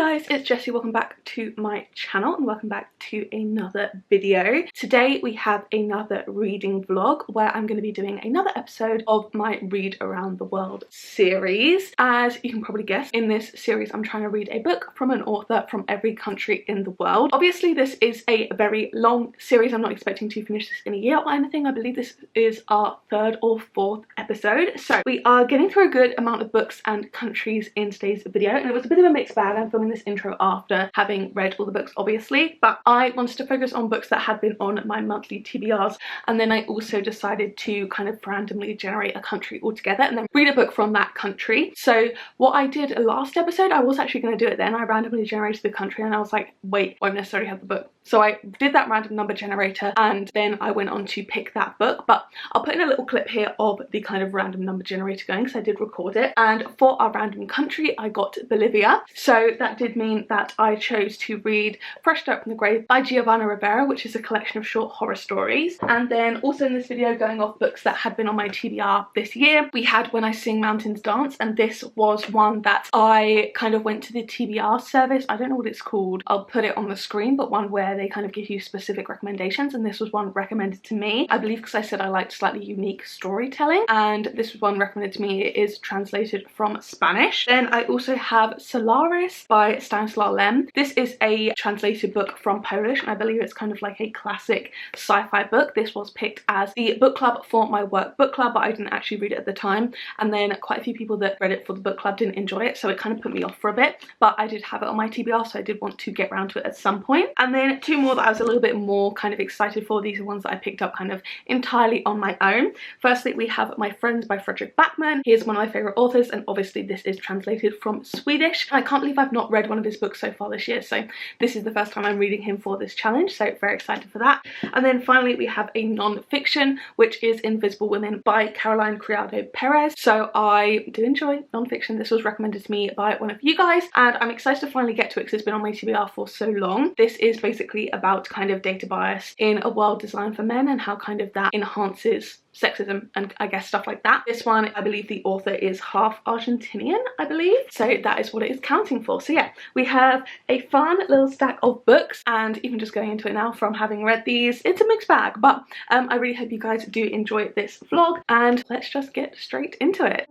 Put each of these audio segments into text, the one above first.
guys, it's Jessie. Welcome back to my channel and welcome back to another video. Today we have another reading vlog where I'm going to be doing another episode of my Read Around the World series. As you can probably guess, in this series I'm trying to read a book from an author from every country in the world. Obviously this is a very long series. I'm not expecting to finish this in a year or anything. I believe this is our third or fourth episode. So we are getting through a good amount of books and countries in today's video, and it was a bit of a mixed bag. I'm filming this intro after having read all the books obviously, but I wanted to focus on books that had been on my monthly TBRs, and then I also decided to kind of randomly generate a country altogether and then read a book from that country. So what I did last episode, I was actually going to do it then. I randomly generated the country and I was like, wait, I won't necessarily have the book. So I did that random number generator and then I went on to pick that book, but I'll put in a little clip here of the kind of random number generator going because I did record it. And for our random country I got Bolivia, so that did mean that I chose to read Fresh Dirt from the Grave by Giovanna Rivera, which is a collection of short horror stories. And then also in this video, going off books that had been on my TBR this year, we had When I Sing Mountains Dance, and this was one that I kind of went to the TBR service, I don't know what it's called, I'll put it on the screen, but one where they kind of give you specific recommendations, and this was one recommended to me, I believe because I said I liked slightly unique storytelling, and this was one recommended to me. It is translated from Spanish. Then I also have Solaris by Stanislaw Lem. This is a translated book from Polish, and I believe it's kind of like a classic sci-fi book. This was picked as the book club for my work book club, but I didn't actually read it at the time, and then quite a few people that read it for the book club didn't enjoy it, so it kind of put me off for a bit, but I did have it on my TBR, so I did want to get around to it at some point. And then two more that I was a little bit more kind of excited for. These are ones that I picked up kind of entirely on my own. Firstly, we have My Friends by Fredrik Backman. He is one of my favourite authors, and obviously this is translated from Swedish. I can't believe I've not read one of his books so far this year, so this is the first time I'm reading him for this challenge, so very excited for that. And then finally we have a non-fiction, which is Invisible Women by Caroline Criado Perez. So I do enjoy non-fiction. This was recommended to me by one of you guys, and I'm excited to finally get to it because it's been on my TBR for so long. This is basically about kind of data bias in a world designed for men and how kind of that enhances sexism and I guess stuff like that. This one, I believe the author is half Argentinian, I believe, so that is what it is counting for. So yeah, we have a fun little stack of books, and even just going into it now from having read these, it's a mixed bag, but I really hope you guys do enjoy this vlog, and let's just get straight into it.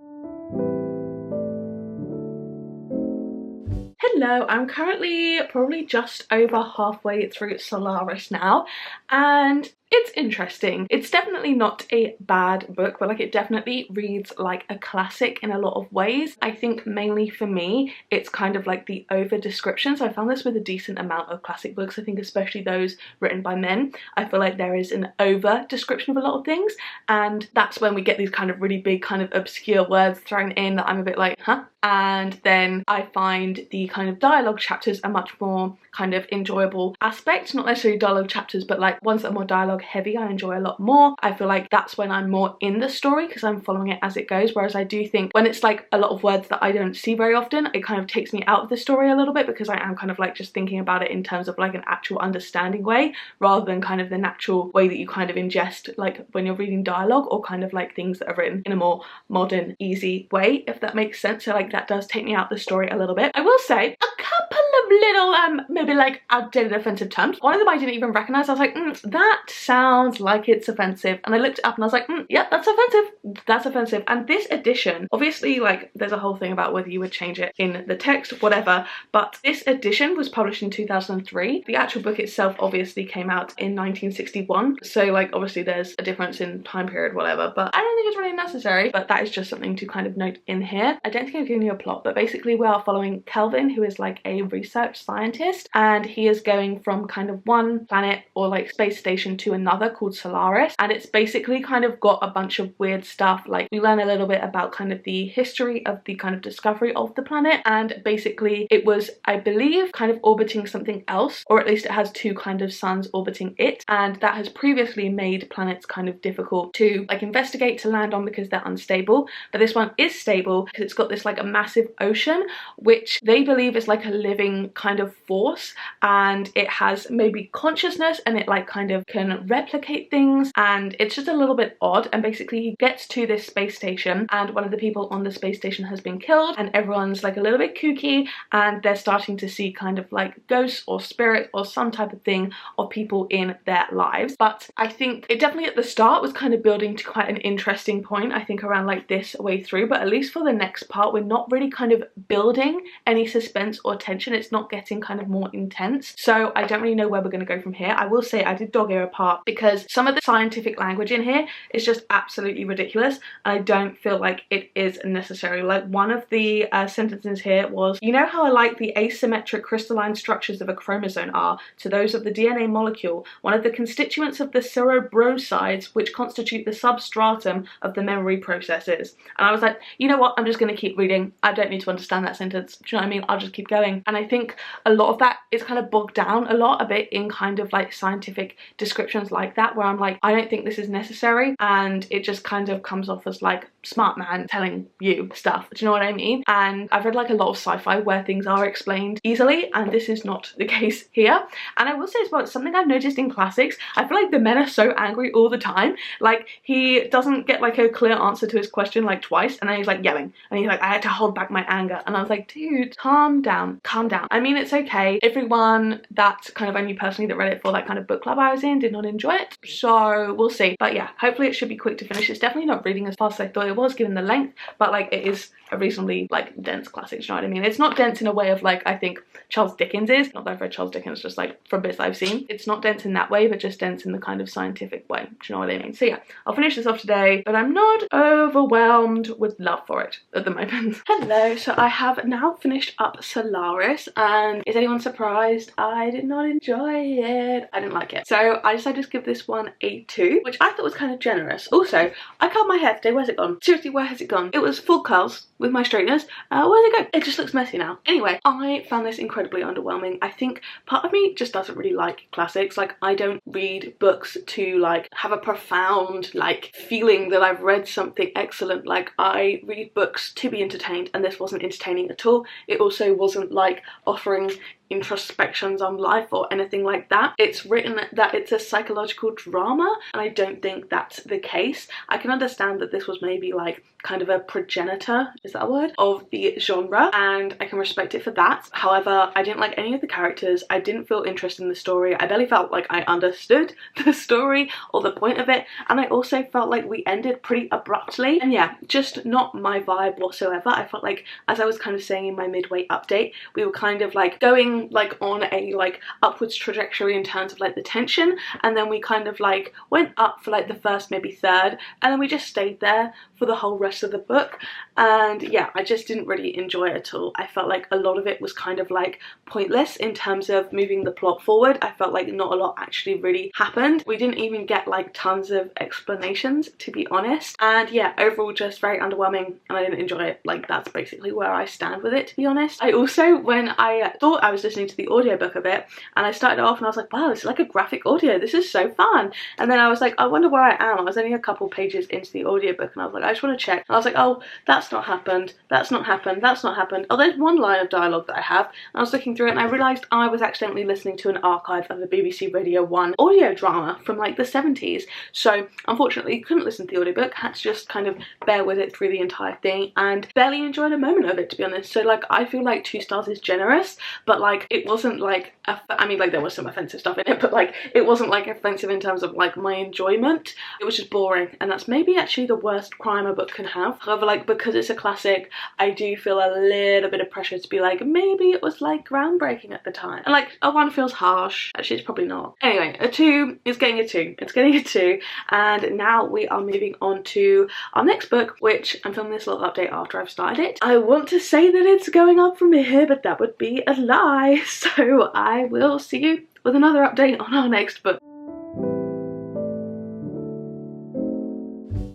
Hello, I'm currently probably just over halfway through Solaris now, and it's interesting. It's definitely not a bad book, but like it definitely reads like a classic in a lot of ways. I think mainly for me, it's kind of like the over descriptions. I found this with a decent amount of classic books. I think especially those written by men. I feel like there is an over description of a lot of things, and that's when we get these kind of really big kind of obscure words thrown in that I'm a bit like, huh? And then I find the kind of dialogue chapters a much more kind of enjoyable aspect. Not necessarily dialogue chapters, but like ones that are more dialogue heavy I enjoy a lot more. I feel like that's when I'm more in the story because I'm following it as it goes, whereas I do think when it's like a lot of words that I don't see very often, it kind of takes me out of the story a little bit because I am kind of like just thinking about it in terms of like an actual understanding way rather than kind of the natural way that you kind of ingest like when you're reading dialogue, or kind of like things that are written in a more modern, easy way, if that makes sense. So like that does take me out the story a little bit. I will say a couple of little maybe like outdated offensive terms. One of them I didn't even recognize. I was like, that sounds like it's offensive, and I looked it up and I was like, yeah, that's offensive, that's offensive. And this edition, obviously like there's a whole thing about whether you would change it in the text, whatever, but this edition was published in 2003. The actual book itself obviously came out in 1961, so like obviously there's a difference in time period, whatever, but I don't think it's really necessary, but that is just something to kind of note in here. I don't think I've given you a plot, but basically we are following Kelvin, who is like a research scientist, and he is going from kind of one planet or like space station to another called Solaris, and it's basically kind of got a bunch of weird stuff. Like we learn a little bit about kind of the history of the kind of discovery of the planet, and basically it was, I believe, kind of orbiting something else, or at least it has two kind of suns orbiting it, and that has previously made planets kind of difficult to like investigate, to land on because they're unstable. But this one is stable because it's got this like a massive ocean which they believe is like a living kind of force, and it has maybe consciousness, and it like kind of can replicate things, and it's just a little bit odd. And basically he gets to this space station, and one of the people on the space station has been killed, and everyone's like a little bit kooky, and they're starting to see kind of like ghosts or spirits or some type of thing of people in their lives. But I think it definitely at the start was kind of building to quite an interesting point, I think around like this way through, but at least for the next part we're not really kind of building any suspense or tension. It's not getting kind of more intense, so I don't really know where we're going to go from here. I will say I did dog ear a part because some of the scientific language in here is just absolutely ridiculous. I don't feel like it is necessary. Like one of the sentences here was, you know how like the asymmetric crystalline structures of a chromosome are to those of the DNA molecule, one of the constituents of the cerebrosides which constitute the substratum of the memory processes. And I was like, you know what, I'm just going to keep reading. I don't need to understand that sentence. Do you know what I mean? I'll just keep going. And I think a lot of that is kind of bogged down a bit in kind of like scientific descriptions like that, where I'm like, I don't think this is necessary, and it just kind of comes off as like smart man telling you stuff. Do you know what I mean? And I've read like a lot of sci-fi where things are explained easily, and this is not the case here. And I will say as well, it's something I've noticed in classics. I feel like the men are so angry all the time. Like he doesn't get like a clear answer to his question like twice, and then he's like yelling, and he's like, I had to hold back my anger. And I was like, dude, calm down, calm down. I mean, it's okay. Everyone that kind of I knew personally that read it for that kind of book club I was in did not enjoy it, so we'll see. But yeah, hopefully it should be quick to finish. It's definitely not reading as fast as I thought it was given the length, but like it is a reasonably like dense classic. Do you know what I mean? It's not dense in a way of like I think Charles Dickens is. Not that I've read Charles Dickens, just like from bits I've seen. It's not dense in that way, but just dense in the kind of scientific way. Do you know what I mean? So yeah, I'll finish this off today, but I'm not overwhelmed with love for it at the moment. Hello, so I have now finished up Solaris, and is anyone surprised I did not enjoy it? I didn't like it. So I decided to give this one a 2, which I thought was kind of generous. Also, I cut my hair today. Where's it gone? Seriously, where has it gone? It was full curls with my straighteners. Where's it go? It just looks messy now. Anyway, I found this incredibly underwhelming. I think part of me just doesn't really like classics. Like I don't read books to like have a profound like feeling that I've read something excellent. Like I read books to be entertained, and this wasn't entertaining at all. It also wasn't like offering introspections on life or anything like that. It's written that it's a psychological drama, and I don't think that's the case. I can understand that this was maybe like kind of a progenitor, is that a word, of the genre, and I can respect it for that. However, I didn't like any of the characters. I didn't feel interested in the story. I barely felt like I understood the story or the point of it, and I also felt like we ended pretty abruptly, and yeah, just not my vibe whatsoever. I felt like, as I was kind of saying in my midway update, we were kind of like going like on a like upwards trajectory in terms of like the tension, and then we kind of like went up for like the first maybe third, and then we just stayed there for the whole rest of the book. And yeah, I just didn't really enjoy it at all. I felt like a lot of it was kind of like pointless in terms of moving the plot forward. I felt like not a lot actually really happened. We didn't even get like tons of explanations, to be honest. And yeah, overall just very underwhelming, and I didn't enjoy it. Like that's basically where I stand with it, to be honest. I also, when I thought I was listening to the audiobook of it, and I started off and I was like, wow, this is like a graphic audio, this is so fun. And then I was like, I wonder where I am. I was only a couple pages into the audiobook, and I was like, I just want to check. And I was like, oh, that's not happened, that's not happened, that's not happened. Oh, there's one line of dialogue that I have. And I was looking through it, and I realised I was accidentally listening to an archive of a BBC Radio 1 audio drama from like the 70s. So unfortunately couldn't listen to the audiobook, had to just kind of bear with it through the entire thing, and barely enjoyed a moment of it, to be honest. So like I feel like 2 stars is generous, but like it wasn't like I mean, like there was some offensive stuff in it, but like it wasn't like offensive in terms of like my enjoyment. It was just boring, and that's maybe actually the worst crime a book can have. However, like because it's a classic, I do feel a little bit of pressure to be like, maybe it was like groundbreaking at the time, and like a 1 feels harsh. Actually, it's probably not. Anyway, a 2 is getting a 2. It's getting a 2, and now we are moving on to our next book, which I'm filming this little update after I've started it. I want to say that it's going up from here, but that would be a lie. So I will see you with another update on our next book.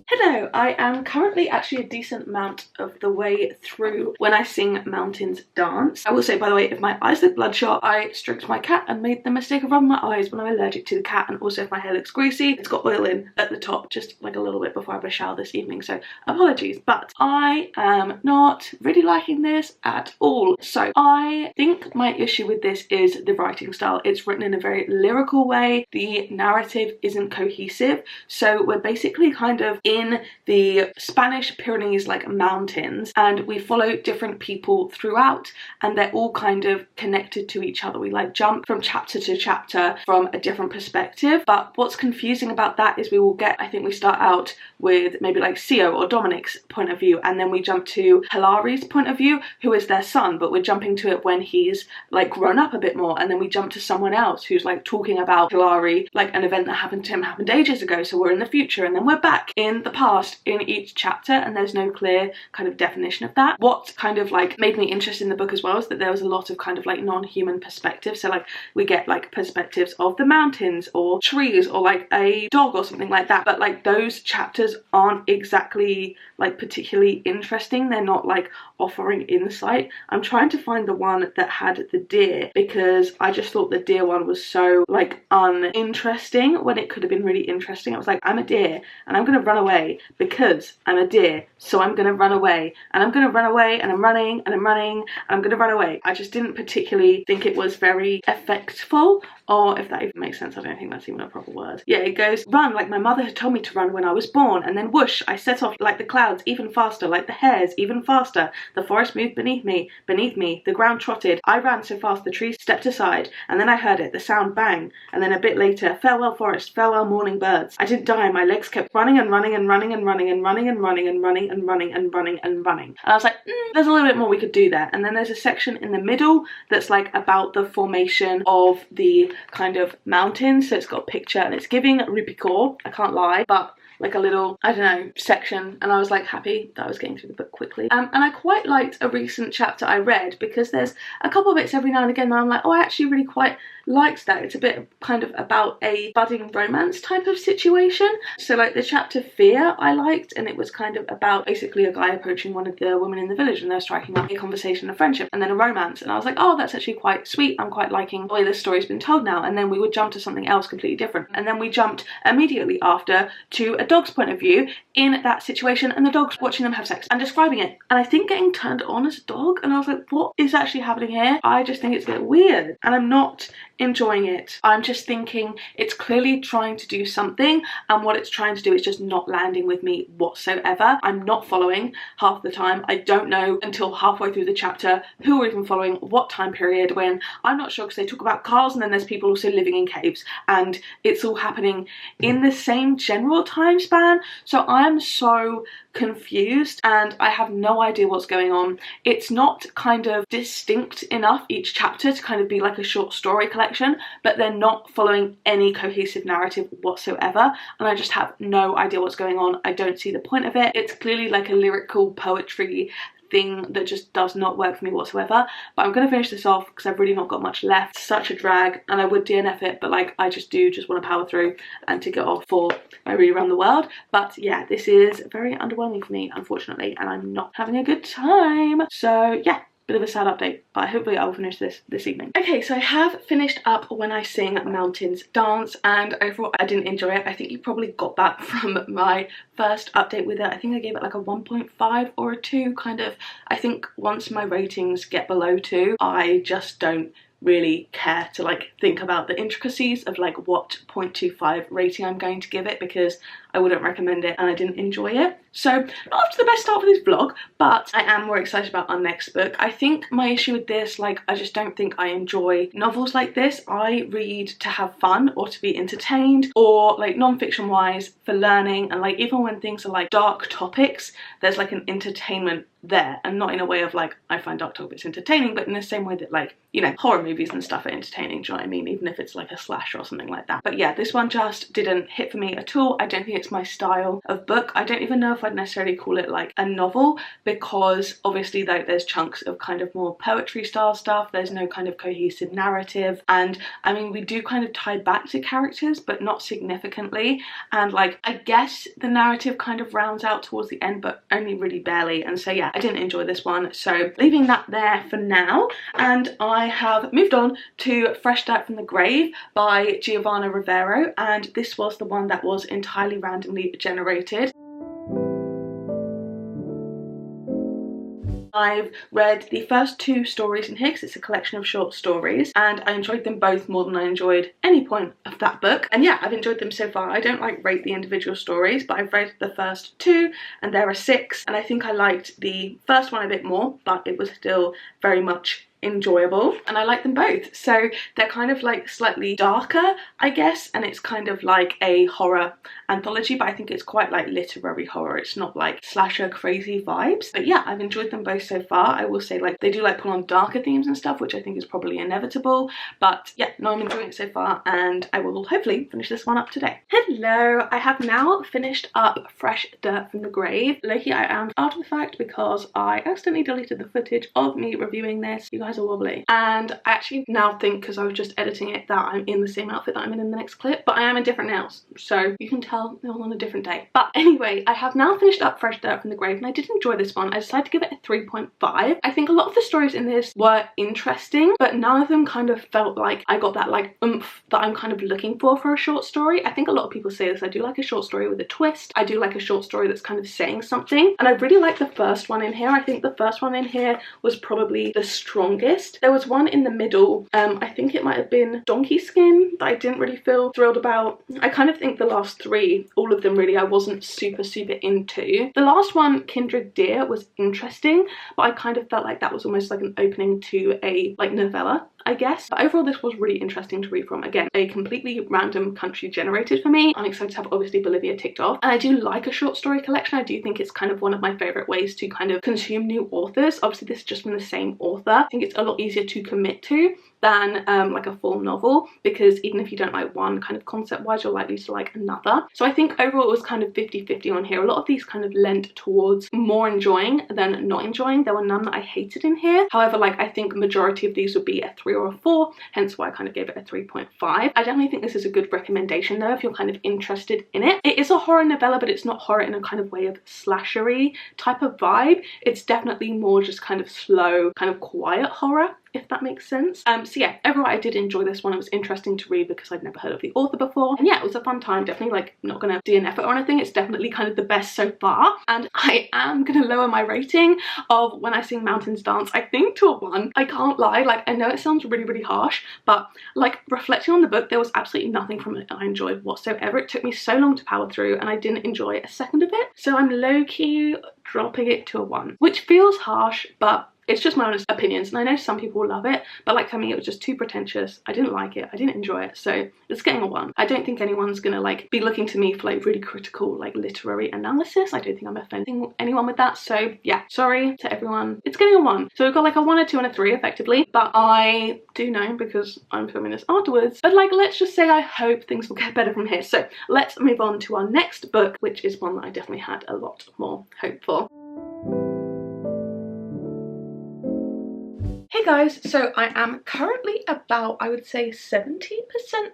Hello, So I am currently actually a decent amount of the way through When I Sing Mountains Dance. I will say, by the way, if my eyes look bloodshot, I stroked my cat and made the mistake of rubbing my eyes when I'm allergic to the cat, and also if my hair looks greasy, it's got oil in at the top, just like a little bit before I have a shower this evening, so apologies. But I am not really liking this at all. So I think my issue with this is the writing style. It's written in a very lyrical way. The narrative isn't cohesive. So we're basically kind of in the Spanish Pyrenees like mountains, and we follow different people throughout, and they're all kind of connected to each other. We like jump from chapter to chapter from a different perspective. But what's confusing about that is we will get, I think we start out with maybe like Sio or Dominic's point of view, and then we jump to Hilari's point of view, who is their son, but we're jumping to it when he's like grown up a bit more, and then we jump to someone else who's like talking about Hilari, like an event that happened to him happened ages ago, so we're in the future, and then we're back in the past in each chapter, and there's no clear kind of definition of that. What kind of like made me interested in the book as well is that there was a lot of kind of like non-human perspectives. So like we get like perspectives of the mountains or trees or like a dog or something like that, but like those chapters aren't exactly like particularly interesting. They're not like offering insight. I'm trying to find the one that had the deer, because I just thought the deer one was so like uninteresting when it could have been really interesting. I was like, I'm a deer and I'm gonna run away because I'm a deer, so I'm gonna run away, and I'm gonna run away, and I'm running and I'm running and I'm gonna run away. I just didn't particularly think it was very effectful, or if that even makes sense, I don't think that's even a proper word. Yeah, it goes, run like my mother had told me to run when I was born, and then whoosh, I set off like the clouds, even faster, like the hares, even faster. The forest moved beneath me, the ground trotted. I ran so fast the trees stepped aside, and then I heard it, the sound bang, and then a bit later, farewell forest, farewell morning birds. I didn't die, my legs kept running and running and running and running and running and running and running and running and running and running. And I was like, there's a little bit more we could do there. And then there's a section in the middle that's like about the formation of the kind of mountains. So it's got a picture and it's giving Ripicor, I can't lie, but like a little, I don't know, section, and I was like happy that I was getting through the book quickly. And I quite liked a recent chapter I read, because there's a couple of bits every now and again that I'm like, oh, I actually really quite liked that. It's a bit kind of about a budding romance type of situation. So like the chapter Fear I liked, and it was kind of about basically a guy approaching one of the women in the village, and they're striking up a conversation of friendship and then a romance, and I was like, oh, that's actually quite sweet. I'm quite liking the way this story's been told now. And then we would jump to something else completely different, and then we jumped immediately after to a dog's point of view in that situation, and the dog's watching them have sex and describing it, and I think getting turned on as a dog, and I was like, what is actually happening here? I just think it's a bit weird and I'm not enjoying it. I'm just thinking it's clearly trying to do something, and what it's trying to do is just not landing with me whatsoever. I'm not following half the time. I don't know until halfway through the chapter who are even following what time period, when I'm not sure, because they talk about cars and then there's people also living in caves, and it's all happening in the same general time span. So I'm so confused and I have no idea what's going on. It's not kind of distinct enough each chapter to kind of be like a short story collection, but they're not following any cohesive narrative whatsoever, and I just have no idea what's going on. I don't see the point of it. It's clearly like a lyrical poetry thing that just does not work for me whatsoever. But I'm gonna finish this off because I've really not got much left. Such a drag, and I would DNF it, but like I just want to power through and tick it off for my read around the world. But yeah, this is very underwhelming for me, unfortunately, and I'm not having a good time. So yeah, bit of a sad update, but hopefully I'll finish this evening. Okay, so I have finished up When I Sing Mountains Dance, and overall I didn't enjoy it. I think you probably got that from my first update with it. I think I gave it like a 1.5 or a 2, kind of. I think once my ratings get below 2, I just don't really care to like think about the intricacies of like what 0.25 rating I'm going to give it, because I wouldn't recommend it and I didn't enjoy it. So not off to the best start for this vlog, but I am more excited about our next book. I think my issue with this, like, I just don't think I enjoy novels like this. I read to have fun or to be entertained, or like non-fiction wise for learning, and like even when things are like dark topics, there's like an entertainment there, and not in a way of like I find Doctor Who's entertaining, but in the same way that like, you know, horror movies and stuff are entertaining, do you know what I mean, even if it's like a slasher or something like that. But yeah, this one just didn't hit for me at all. I don't think it's my style of book. I don't even know if I'd necessarily call it like a novel, because obviously like there's chunks of kind of more poetry style stuff, there's no kind of cohesive narrative, and I mean we do kind of tie back to characters but not significantly, and like I guess the narrative kind of rounds out towards the end but only really barely, and so yeah, I didn't enjoy this one, so leaving that there for now. And I have moved on to Fresh Dirt from the Grave by Giovanna Rivero, and this was the one that was entirely randomly generated. I've read the first 2 stories in here because it's a collection of short stories, and I enjoyed them both more than I enjoyed any point of that book. And yeah, I've enjoyed them so far. I don't like rate the individual stories, but I've read the first 2 and there are 6, and I think I liked the first one a bit more, but it was still very much enjoyable, and I like them both. So they're kind of like slightly darker, I guess, and it's kind of like a horror anthology, but I think it's quite like literary horror. It's not like slasher crazy vibes, but yeah, I've enjoyed them both so far. I will say like they do like pull on darker themes and stuff, which I think is probably inevitable, but yeah, no, I'm enjoying it so far, and I will hopefully finish this one up today. Hello, I have now finished up Fresh Dirt from the Grave. Loki, I am after the fact because I accidentally deleted the footage of me reviewing this. You guys are wobbly, and I actually now think, because I was just editing it, that I'm in the same outfit that I'm in the next clip, but I am in different nails, so you can tell they're all on a different day. But anyway, I have now finished up Fresh Dirt from the Grave, and I did enjoy this one. I decided to give it a 3.5. I think a lot of the stories in this were interesting, but none of them kind of felt like I got that like oomph that I'm kind of looking for a short story. I think a lot of people say this. I do like a short story with a twist. I do like a short story that's kind of saying something, and I really like the first one in here. I think the first one in here was probably the strongest. There was one in the middle, I think it might have been Donkey Skin, that I didn't really feel thrilled about. I kind of think the last 3, all of them really, I wasn't super into. The last one, Kindred Deer, was interesting, but I kind of felt like that was almost like an opening to a like novella, I guess. But overall this was really interesting to read from. Again, a completely random country generated for me. I'm excited to have obviously Bolivia ticked off, and I do like a short story collection. I do think it's kind of one of my favourite ways to kind of consume new authors. Obviously this is just from the same author. I think it's a lot easier to commit to than like a full novel, because even if you don't like one kind of concept wise, you're likely to like another. So I think overall it was kind of 50-50 on here. A lot of these kind of lent towards more enjoying than not enjoying. There were none that I hated in here. However, like I think majority of these would be a 3 or a 4, hence why I kind of gave it a 3.5. I definitely think this is a good recommendation though if you're kind of interested in it. It is a horror novella, but it's not horror in a kind of way of slashery type of vibe. It's definitely more just kind of slow, kind of quiet horror, if that makes sense. So yeah, overall I did enjoy this one. It was interesting to read because I'd never heard of the author before, and yeah, it was a fun time. Definitely like not gonna DNF it or anything. It's definitely kind of the best so far, and I am gonna lower my rating of When I Sing Mountains Dance, I think, to a 1. I can't lie, like I know it sounds really harsh, but like reflecting on the book, there was absolutely nothing from it I enjoyed whatsoever. It took me so long to power through and I didn't enjoy a second of it, so I'm low-key dropping it to a 1, which feels harsh, but it's just my honest opinions, and I know some people love it, but like for me it was just too pretentious. I didn't like it, I didn't enjoy it, so it's getting a 1. I don't think anyone's gonna like be looking to me for like really critical like literary analysis. I don't think I'm offending anyone with that, so yeah, sorry to everyone. It's getting a 1. So we've got like a 1, a 2 and a 3 effectively, but I do know because I'm filming this afterwards, but like let's just say I hope things will get better from here. So let's move on to our next book, which is one that I definitely had a lot more hope for. Hey guys, so I am currently about, I would say 70%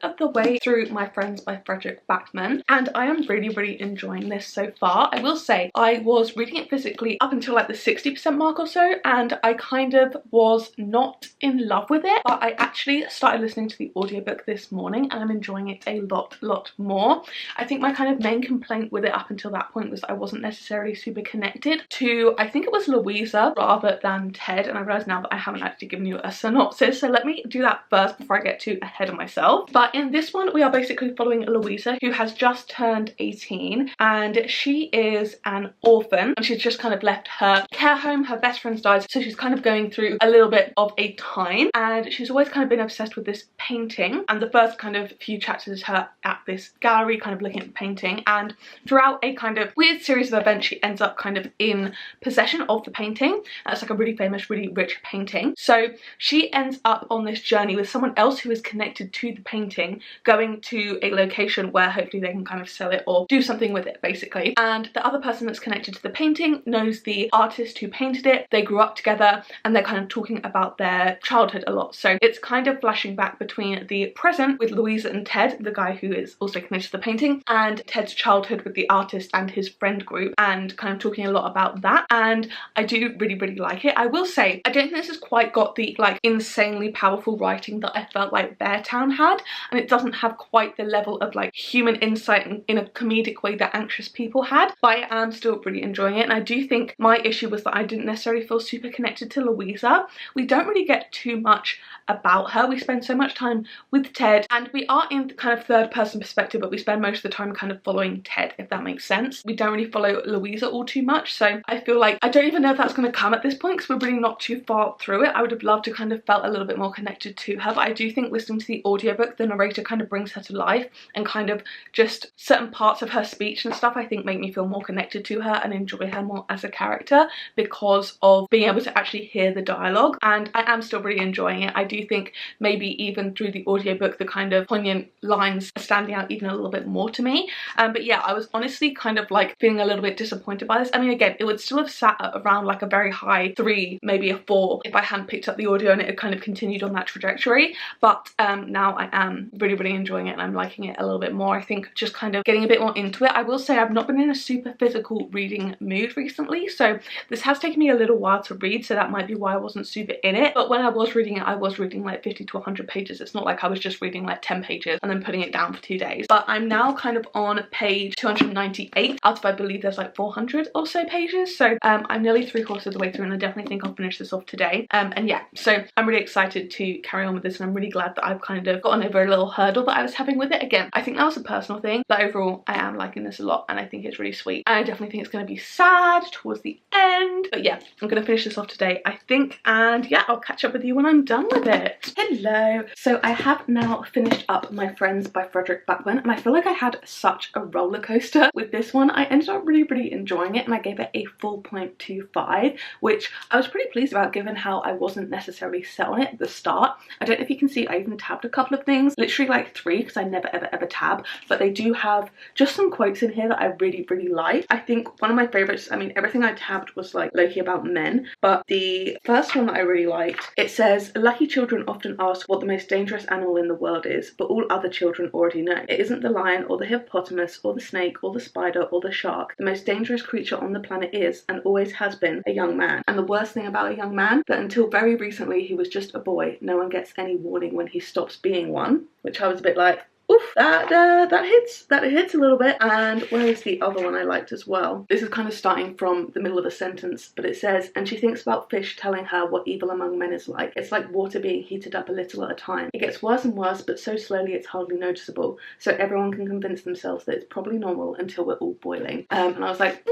of the way through My Friends by Frederick Backman, and I am really enjoying this so far. I will say I was reading it physically up until like the 60% mark or so, and I kind of was not in love with it, but I actually started listening to the audiobook this morning and I'm enjoying it a lot more. I think my kind of main complaint with it up until that point was I wasn't necessarily super connected to, I think it was Louisa rather than Ted, and I realise now that I haven't actually actually given you a synopsis, so let me do that first before I get too ahead of myself. But in this one, we are basically following Louisa, who has just turned 18, and she is an orphan, and she's just kind of left her care home. Her best friend's died, so she's kind of going through a little bit of a time, and she's always kind of been obsessed with this painting. And the first kind of few chapters is her at this gallery kind of looking at the painting, and throughout a kind of weird series of events she ends up kind of in possession of the painting. It's like a really famous, really rich painting. So she ends up on this journey with someone else who is connected to the painting, going to a location where hopefully they can kind of sell it or do something with it basically. And the other person that's connected to the painting knows the artist who painted it. They grew up together and they're kind of talking about their childhood a lot. So it's kind of flashing back between the present with Louisa and Ted, the guy who is also connected to the painting, and Ted's childhood with the artist and his friend group, and kind of talking a lot about that. And I do really, really like it. I will say, I don't think this has quite got the like insanely powerful writing that I felt like Beartown had, and it doesn't have quite the level of like human insight in a comedic way that Anxious People had, but I am still really enjoying it. And I do think my issue was that I didn't necessarily feel super connected to Louisa. We don't really get too much about her. We spend so much time with Ted, and we are in kind of third person perspective, but we spend most of the time kind of following Ted, if that makes sense. We don't really follow Louisa all too much, so I feel like I don't even know if that's going to come at this point because we're really not too far through it. I would have loved to kind of felt a little bit more connected to her, but I do think listening to the audiobook, the narrator kind of brings her to life, and kind of just certain parts of her speech and stuff I think make me feel more connected to her and enjoy her more as a character because of being able to actually hear the dialogue. And I am still really enjoying it. I do think maybe even through the audiobook the kind of poignant lines are standing out even a little bit more to me. But yeah, I was honestly kind of like feeling a little bit disappointed by this. I mean, again, it would still have sat at around like a very high 3, maybe a 4 if I hadn't picked up the audio and it had kind of continued on that trajectory. But now I am really, really enjoying it and I'm liking it a little bit more. I think just kind of getting a bit more into it. I will say I've not been in a super physical reading mood recently, so this has taken me a little while to read, so that might be why I wasn't super in it. But when I was reading it, I was reading like 50 to 100 pages. It's not like I was just reading like 10 pages and then putting it down for 2 days. But I'm now kind of on page 298 out of I believe there's like 400 or so pages, so I'm nearly 3/4 of the way through and I definitely think I'll finish this off today. And yeah, so I'm really excited to carry on with this, and I'm really glad that I've kind of gotten over a little hurdle that I was having with it. Again, I think that was a personal thing, but overall I am liking this a lot and I think it's really sweet, and I definitely think it's going to be sad towards the end. But yeah, I'm going to finish this off today I think, and yeah, I'll catch up with you when I'm done with it. Hello! So I have now finished up My Friends by Frederick Backman, and I feel like I had such a roller coaster with this one. I ended up really, really enjoying it and I gave it a 4.25, which I was pretty pleased about given how I wasn't necessarily set on it at the start. I don't know if you can see I even tabbed a couple of things, literally like 3 because I never ever tab, but they do have just some quotes in here that I really, really like. I think one of my favourites, I mean everything I tabbed was like low-key about men, but the first one that I really liked, it says, lucky children often ask what the most dangerous animal in the world is, but all other children already know. It isn't the lion or the hippopotamus or the snake or the spider or the shark. The most dangerous creature on the planet is, and always has been, a young man. And the worst thing about a young man, that until very recently he was just a boy. No one gets any warning when he stops being one. Which I was a bit like, oof, that hits a little bit. And where is the other one I liked as well? This is kind of starting from the middle of a sentence, but it says, and she thinks about fish telling her what evil among men is like. It's like water being heated up a little at a time. It gets worse and worse, but so slowly it's hardly noticeable. So everyone can convince themselves that it's probably normal until we're all boiling. And I was like,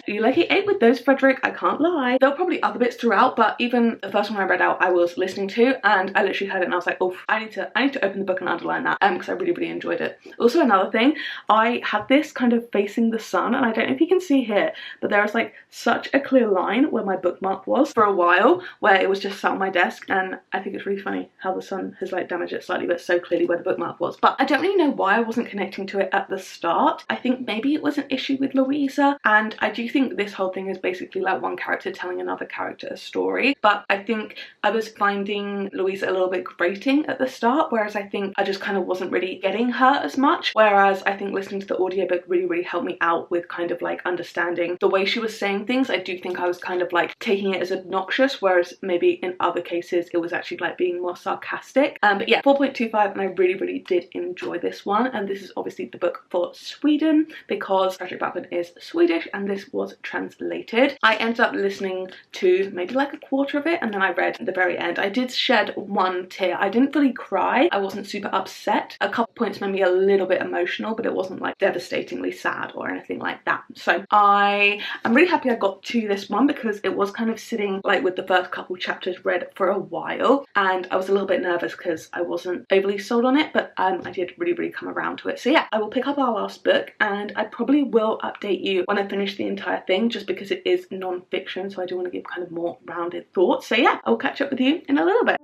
you lucky 8 with those, Frederick, I can't lie. There were probably other bits throughout, but even the first one I read out I was listening to, and I literally heard it and I was like, oh, I need to open the book and underline that, because I really, really enjoyed it. Also, another thing, I had this kind of facing the sun, and I don't know if you can see here, but there was like such a clear line where my bookmark was for a while, where it was just sat on my desk, and I think it's really funny how the sun has like damaged it slightly, but so clearly where the bookmark was. But I don't really know why I wasn't connecting to it at the start. I think maybe it was an issue with Louisa, and I do think this whole thing is basically like one character telling another character a story, but I think I was finding Louisa a little bit grating at the start, whereas I think I just kind of wasn't really getting her as much, whereas I think listening to the audiobook really helped me out with kind of like understanding the way she was saying things. I do think I was kind of like taking it as obnoxious, whereas maybe in other cases it was actually like being more sarcastic. But yeah, 4.25, and I really did enjoy this one, and this is obviously the book for Sweden because Frederick Backman is Swedish, and this was translated. I ended up listening to maybe like a quarter of it, and then I read the very end. I did shed one tear. I didn't really cry. I wasn't super upset. A couple points made me a little bit emotional, but it wasn't like devastatingly sad or anything like that. So I am really happy I got to this one, because it was kind of sitting like with the first couple chapters read for a while, and I was a little bit nervous because I wasn't overly sold on it, but I did really come around to it. So yeah, I will pick up our last book, and I probably will update you when I finish the entire thing, just because it is non-fiction, so I do want to give kind of more rounded thoughts. So yeah, I will catch up with you in a little bit.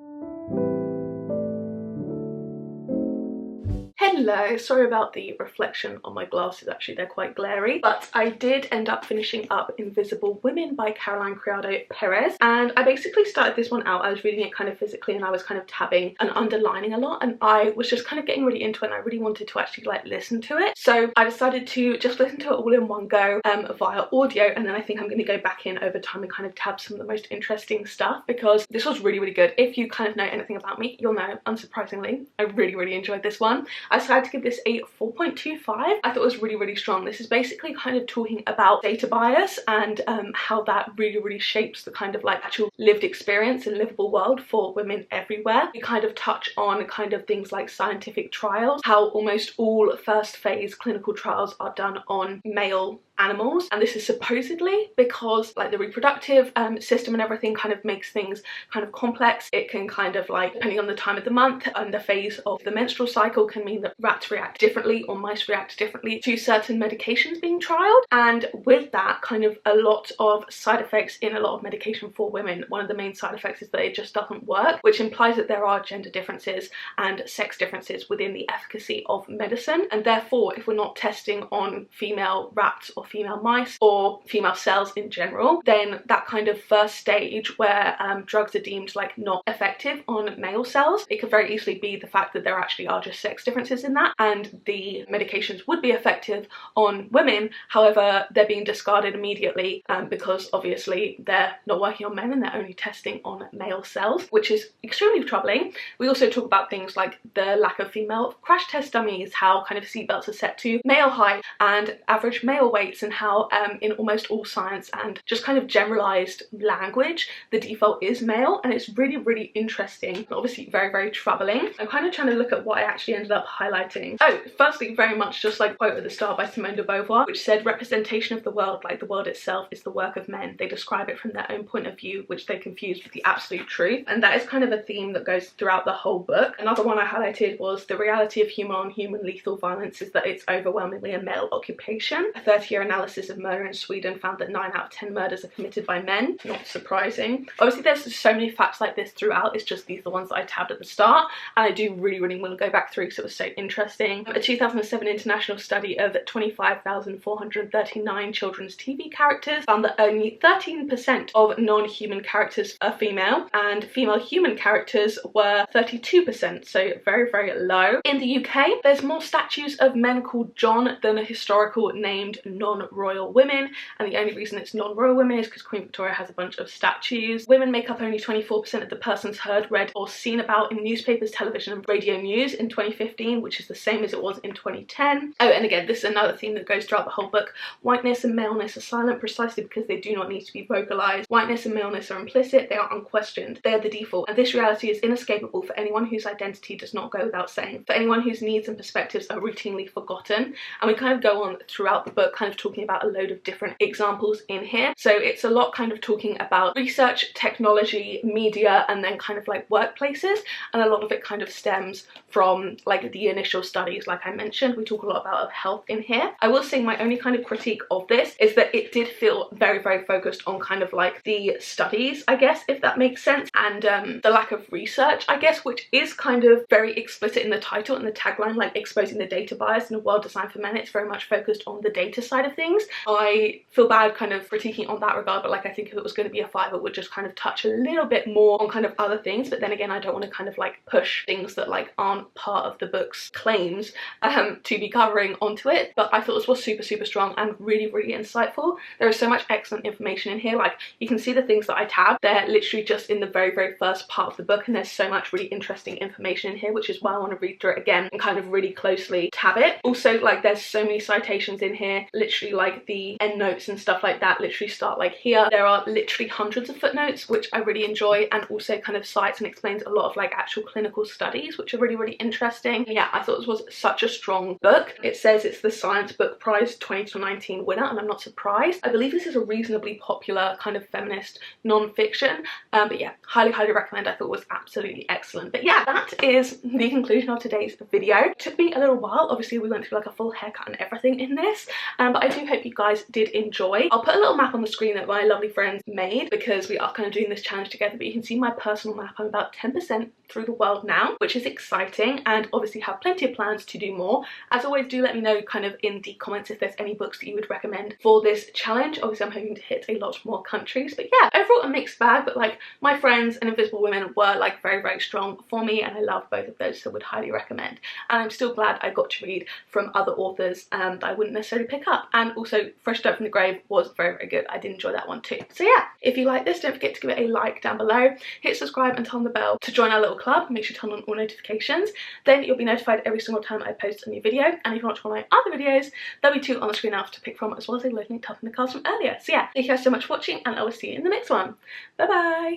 Hello, sorry about the reflection on my glasses, actually they're quite glary, but I did end up finishing up Invisible Women by Caroline Criado Perez, and I basically started this one out. I was reading it kind of physically, and I was kind of tabbing and underlining a lot, and I was just kind of getting really into it, and I really wanted to actually like listen to it. So I decided to just listen to it all in one go via audio, and then I think I'm going to go back in over time and kind of tab some of the most interesting stuff, because this was really good. If you kind of know anything about me, you'll know, unsurprisingly, I really enjoyed this one. I decided to give this a 4.25. I thought it was really strong. This is basically kind of talking about data bias and how that really shapes the kind of like actual lived experience and livable world for women everywhere. We kind of touch on kind of things like scientific trials, how almost all first phase clinical trials are done on male animals, and this is supposedly because like the reproductive system and everything kind of makes things kind of complex. It can kind of like, depending on the time of the month and the phase of the menstrual cycle, can mean that rats react differently or mice react differently to certain medications being trialed, and with that kind of a lot of side effects in a lot of medication for women. One of the main side effects is that it just doesn't work, which implies that there are gender differences and sex differences within the efficacy of medicine, and therefore if we're not testing on female rats or female mice or female cells in general, then that kind of first stage where drugs are deemed like not effective on male cells, it could very easily be the fact that there actually are just sex differences in that, and the medications would be effective on women, however they're being discarded immediately because obviously they're not working on men and they're only testing on male cells, which is extremely troubling. We also talk about things like the lack of female crash test dummies, how kind of seatbelts are set to male height and average male weights, and how in almost all science and just kind of generalized language the default is male, and it's really interesting and obviously very troubling. I'm kind of trying to look at what I actually ended up highlighting. Oh, firstly, very much just like quote at the start by Simone de Beauvoir, which said, "Representation of the world, like the world itself, is the work of men. They describe it from their own point of view, which they confuse with the absolute truth." And that is kind of a theme that goes throughout the whole book. Another one I highlighted was, "The reality of human on human lethal violence is that it's overwhelmingly a male occupation. A 30-year analysis of murder in Sweden found that 9 out of 10 murders are committed by men." Not surprising. Obviously there's so many facts like this throughout, it's just these are the ones that I tabbed at the start, and I do really want to go back through because it was so interesting. A 2007 international study of 25,439 children's TV characters found that only 13% of non-human characters are female, and female human characters were 32%, so very low. In the UK, there's more statues of men called John than a historical named non-royal women, and the only reason it's non-royal women is because Queen Victoria has a bunch of statues. Women make up only 24% of the persons heard, read or seen about in newspapers, television and radio news in 2015, which is the same as it was in 2010. Oh, and again, this is another theme that goes throughout the whole book. Whiteness and maleness are silent precisely because they do not need to be vocalized. Whiteness and maleness are implicit, they are unquestioned, they are the default, and this reality is inescapable for anyone whose identity does not go without saying, for anyone whose needs and perspectives are routinely forgotten. And we kind of go on throughout the book kind of talking about a load of different examples in here. So it's a lot kind of talking about research, technology, media, and then kind of like workplaces, and a lot of it kind of stems from like the initial studies. Like I mentioned, we talk a lot about health in here. I will say my only kind of critique of this is that it did feel very focused on kind of like the studies, I guess, if that makes sense, and the lack of research, I guess, which is kind of very explicit in the title and the tagline, like exposing the data bias in a world designed for men. It's very much focused on the data side of things. I feel bad kind of critiquing on that regard, but like I think if it was going to be a 5, it would just kind of touch a little bit more on kind of other things, but then again I don't want to kind of like push things that like aren't part of the book's claims to be covering onto it. But I thought this was super strong and really insightful. There is so much excellent information in here. Like you can see the things that I tabbed, they're literally just in the very first part of the book, and there's so much really interesting information in here, which is why I want to read through it again and kind of really closely tab it. Also, like there's so many citations in here, literally literally like the endnotes and stuff like that literally start like here. There are literally hundreds of footnotes, which I really enjoy, and also kind of cites and explains a lot of like actual clinical studies, which are really interesting. Yeah, I thought this was such a strong book. It says it's the Science Book Prize 2019 winner, and I'm not surprised. I believe this is a reasonably popular kind of feminist non-fiction, but yeah, highly recommend. I thought it was absolutely excellent. But yeah, that is the conclusion of today's video. It took me a little while. Obviously we went through like a full haircut and everything in this, but I do hope you guys did enjoy. I'll put a little map on the screen that my lovely friends made, because we are kind of doing this challenge together, but you can see my personal map. I'm about 10% through the world now, which is exciting, and obviously have plenty of plans to do more. As always, do let me know kind of in the comments if there's any books that you would recommend for this challenge. Obviously I'm hoping to hit a lot more countries, but yeah, overall a mixed bag, but like My Friends and Invisible Women were like very strong for me, and I love both of those, so would highly recommend. And I'm still glad I got to read from other authors that I wouldn't necessarily pick up. And also Fresh Dirt from the Grave was very good. I did enjoy that one too. So yeah, if you like this, don't forget to give it a like down below, hit subscribe and turn on the bell to join our little club. Make sure to turn on all notifications, then you'll be notified every single time I post a new video. And if you want to watch my other videos, there'll be 2 on the screen now to pick from, as well as a load link up in the cards from earlier. So yeah, thank you guys so much for watching, and I will see you in the next one. Bye bye.